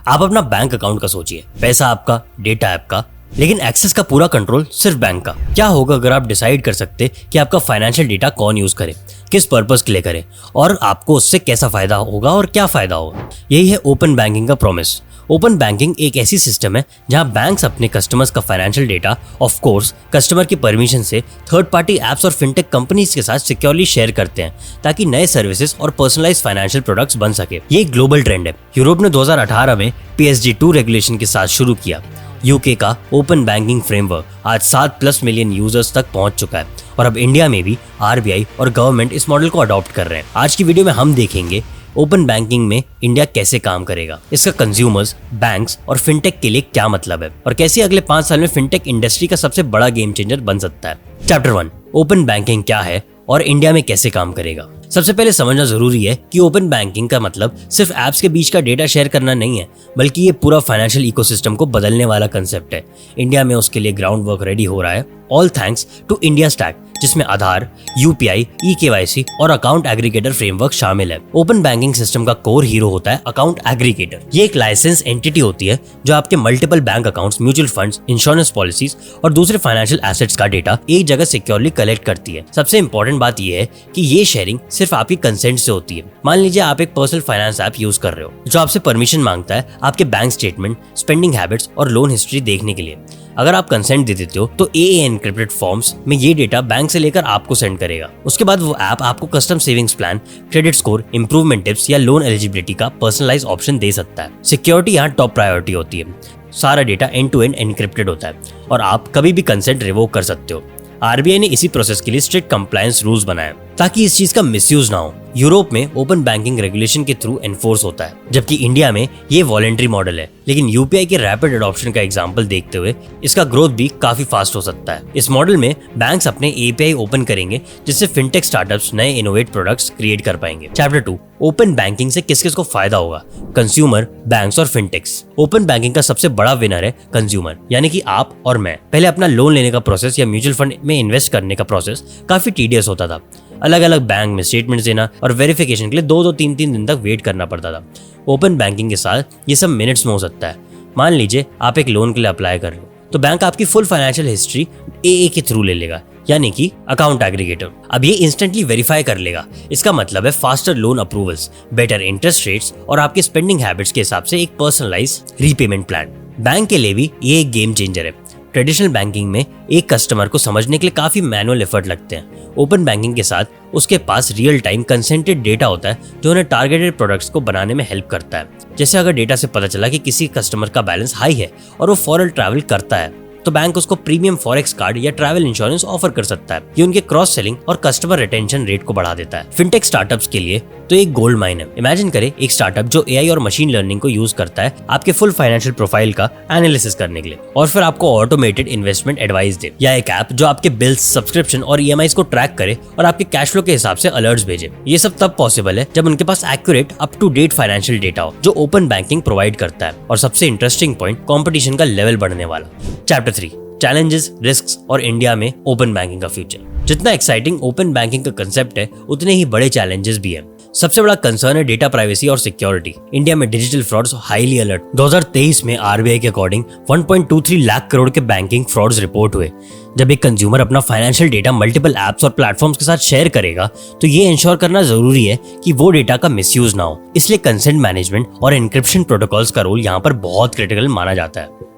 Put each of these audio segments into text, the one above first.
आप अपना bank account का सोचिए, पैसा आपका, डेटा आपका, लेकिन एक्सेस का पूरा कंट्रोल सिर्फ बैंक का। क्या होगा अगर आप डिसाइड कर सकते कि आपका फाइनेंशियल डेटा कौन यूज करे, किस पर्पस के लिए करे और आपको उससे कैसा फायदा होगा और क्या फायदा होगा। यही है ओपन बैंकिंग का प्रॉमिस। ओपन बैंकिंग एक ऐसी सिस्टम है जहां बैंक्स अपने कस्टमर्स का financial data of course customer की परमिशन से थर्ड पार्टी एप्स और फिनटेक कंपनीज के साथ सिक्योरली शेयर करते हैं ताकि नए सर्विसेज और पर्सनलाइज्ड फाइनेंशियल प्रोडक्ट्स बन सके। ये एक ग्लोबल ट्रेंड है। यूरोप ने 2018 में PSD2 रेगुलेशन के साथ शुरू किया। यूके का ओपन बैंकिंग फ्रेमवर्क आज 7+ मिलियन यूजर्स तक पहुंच चुका है और अब इंडिया में भी RBI और गवर्नमेंट इस मॉडल को अडॉप्ट कर रहे हैं। आज की वीडियो में हम देखेंगे ओपन बैंकिंग में इंडिया कैसे काम करेगा, इसका कंज्यूमर्स, बैंक्स और फिनटेक के लिए क्या मतलब है और कैसे अगले 5 साल में फिनटेक इंडस्ट्री का सबसे बड़ा गेम चेंजर बन सकता है। चैप्टर 1, ओपन बैंकिंग क्या है और इंडिया में कैसे काम करेगा। सबसे पहले समझना जरूरी है कि ओपन बैंकिंग का मतलब सिर्फ एप्स के बीच का डेटा शेयर करना नहीं है, बल्कि ये पूरा फाइनेंशियल इकोसिस्टम को बदलने वाला कंसेप्ट है। इंडिया में उसके लिए ग्राउंड वर्क रेडी हो रहा है, all thanks to India stack, जिसमें आधार, UPI, eKYC और अकाउंट एग्रीगेटर फ्रेमवर्क शामिल है। ओपन बैंकिंग सिस्टम का कोर हीरो होता है अकाउंट एग्रीगेटर। ये एक लाइसेंस एंटिटी होती है जो आपके multiple bank accounts, mutual funds, insurance policies और दूसरे फाइनेंशियल एसेट्स का डेटा एक जगह सिक्योरली कलेक्ट करती है। सबसे इंपॉर्टेंट बात यह है कि ये शेयरिंग सिर्फ आपकी कंसेंट से होती है। मान लीजिए आप एक पर्सनल फाइनेंस ऐप यूज कर रहे हो जो आपसे परमिशन मांगता है आपके बैंक स्टेटमेंट, स्पेंडिंग हैबिट्स और लोन हिस्ट्री देखने के लिए। अगर आप कंसेंट दे देते हो तो AA एनक्रिप्टेड फॉर्म्स में ये डेटा बैंक से लेकर आपको सेंड करेगा। उसके बाद वो ऐप आपको custom savings plan, credit score, improvement tips या लोन एलिजिबिलिटी का पर्सनलाइज ऑप्शन दे सकता है। सिक्योरिटी यहाँ टॉप प्रायोरिटी होती है। सारा data end to end encrypted होता है और आप कभी भी कंसेंट रिवोक कर सकते हो। RBI ने इसी प्रोसेस के लिए स्ट्रिक्ट कंप्लायंस रूल्स बनाए ताकि इस चीज का मिसयूज ना हो। यूरोप में ओपन बैंकिंग रेगुलेशन के थ्रू एनफोर्स होता है, जबकि इंडिया में ये वॉलंटरी मॉडल है। लेकिन UPI के रैपिड अडॉप्शन का एग्जांपल देखते हुए इसका ग्रोथ भी काफी फास्ट हो सकता है। इस मॉडल में बैंक्स अपने API ओपन करेंगे जिससे फिनटेक स्टार्टअप्स नए इनोवेट प्रोडक्ट्स क्रिएट कर पाएंगे। चैप्टर 2, ओपन बैंकिंग से किस किस को फायदा होगा, कंज्यूमर, बैंक्स और फिनटेक्स। ओपन बैंकिंग का सबसे बड़ा विनर है कंज्यूमर, यानी कि आप और मैं। पहले अपना लोन लेने का प्रोसेस या म्यूचुअल फंड में इन्वेस्ट करने का प्रोसेस काफी टीडियस होता था। अलग अलग बैंक में स्टेटमेंट्स देना और वेरिफिकेशन के लिए 2-2, 3-3 दिन तक वेट करना पड़ता था। ओपन बैंकिंग के साथ ये सब मिनट्स में हो सकता है। मान लीजिए आप एक लोन के लिए अप्लाई कर रहे हो तो बैंक आपकी फुल फाइनेंशियल हिस्ट्री AA के थ्रू ले लेगा, यानी कि अकाउंट एग्रीगेटर। अब ये इंस्टेंटली वेरीफाई कर लेगा। इसका मतलब है faster loan approvals, better interest rates और आपके स्पेंडिंग हैबिट्स के हिसाब से एक पर्सनलाइज रीपेमेंट प्लान। बैंक के लिए भी ये एक गेम चेंजर है। ट्रेडिशनल बैंकिंग में एक कस्टमर को समझने के लिए काफी मैनुअल एफर्ट लगते हैं। ओपन बैंकिंग के साथ उसके पास रियल टाइम कंसेंटेड डेटा होता है जो उन्हें टारगेटेड प्रोडक्ट्स को बनाने में हेल्प करता है। जैसे अगर डेटा से पता चला कि किसी कस्टमर का बैलेंस हाई है और वो फॉरेन ट्रैवल करता है तो बैंक उसको प्रीमियम फॉरेक्स कार्ड या ट्रैवल इंश्योरेंस ऑफर कर सकता है। ये उनके क्रॉस सेलिंग और कस्टमर रिटेंशन रेट को बढ़ा देता है। फिनटेक स्टार्टअप्स के लिए तो एक गोल्ड माइन है। इमेजिन करें एक स्टार्टअप जो AI और मशीन लर्निंग को यूज करता है आपके फुल फाइनेंशियल प्रोफाइल का एनालिसिस करने के लिए और फिर आपको ऑटोमेटेड इन्वेस्टमेंट एडवाइस दे, या एक ऐप जो आपके बिल्स, सब्सक्रिप्शन और EMIs को ट्रैक करे और आपके कैश फ्लो के हिसाब से अलर्ट्स भेजे। ये सब तब पॉसिबल है जब उनके पास accurate, up to date financial data हो जो ओपन बैंकिंग प्रोवाइड करता है। और सबसे इंटरेस्टिंग पॉइंट, कंपटीशन का लेवल बढ़ने वाला। चैप्टर 3, चैलेंजेस, रिस्क्स और इंडिया में ओपन बैंकिंग का फ्यूचर। जितना एक्साइटिंग ओपन बैंकिंग का कंसेप्ट है उतने ही बड़े चैलेंजेस भी हैं। सबसे बड़ा कंसर्न है डेटा प्राइवेसी और सिक्योरिटी। इंडिया में डिजिटल फ्रॉड्स हाईली अलर्ट। 2023 में RBI के अकॉर्डिंग 1.23 लाख करोड़ के बैंकिंग फ्रॉड्स रिपोर्ट हुए। जब एक कंज्यूमर अपना फाइनेंशियल डेटा मल्टीपल एप्स और प्लेटफॉर्म्स के साथ शेयर करेगा तो ये इंश्योर करना जरूरी है कि वो डेटा का मिसयूज ना हो। इसलिए कंसेंट मैनेजमेंट और एन्क्रिप्शन प्रोटोकॉल्स का रोल यहाँ पर बहुत क्रिटिकल माना जाता है।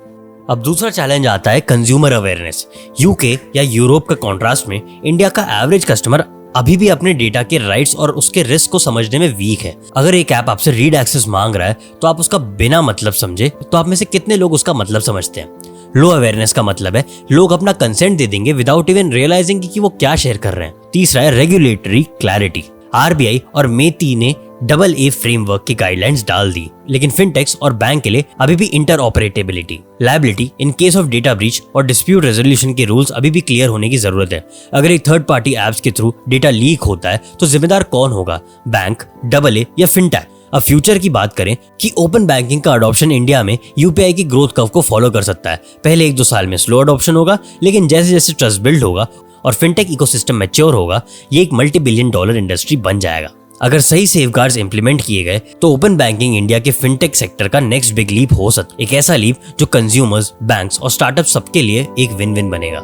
अब दूसरा चैलेंज आता है कंज्यूमर अवेयरनेस। यूके या यूरोप का कॉन्ट्रास्ट में इंडिया का एवरेज कस्टमर अभी भी अपने डेटा के राइट्स और उसके रिस्क को समझने में वीक है। अगर एक ऐप आपसे रीड एक्सेस मांग रहा है तो आप उसका बिना मतलब समझे तो आप में से कितने लोग उसका मतलब समझते हैं। लो अवेयरनेस का मतलब है लोग अपना कंसेंट दे देंगे विदाउट इवन रियलाइजिंग कि वो क्या शेयर कर रहे हैं। तीसरा है रेगुलेटरी क्लैरिटी। RBI और METI ने AA फ्रेमवर्क की गाइडलाइंस डाल दी, लेकिन फिनटेक्स और बैंक के लिए अभी भी interoperability, liability in case of data breach और डिस्प्यूट रेजोल्यूशन के रूल्स अभी भी क्लियर होने की जरूरत है। अगर एक थर्ड पार्टी एप्स के थ्रू डेटा लीक होता है तो जिम्मेदार कौन होगा, बैंक, AA या फिनटेक? अब फ्यूचर की बात करें कि ओपन बैंकिंग का अडॉप्शन इंडिया में UPI की ग्रोथ कर्व को फॉलो कर सकता है। पहले 1-2 साल में स्लो अडॉप्शन होगा, लेकिन जैसे जैसे ट्रस्ट बिल्ड होगा और फिनटेक इकोसिस्टम मैच्योर होगा, ये एक $multi-billion इंडस्ट्री बन जाएगा। अगर सही सेफगार्ड्स इंप्लीमेंट किए गए तो open banking India K fintech sector का नेक्स्ट बिग लीप हो सकता है। एक ऐसा लीप जो कंज्यूमर्स, बैंक्स और स्टार्टअप सबके लिए एक विन विन बनेगा।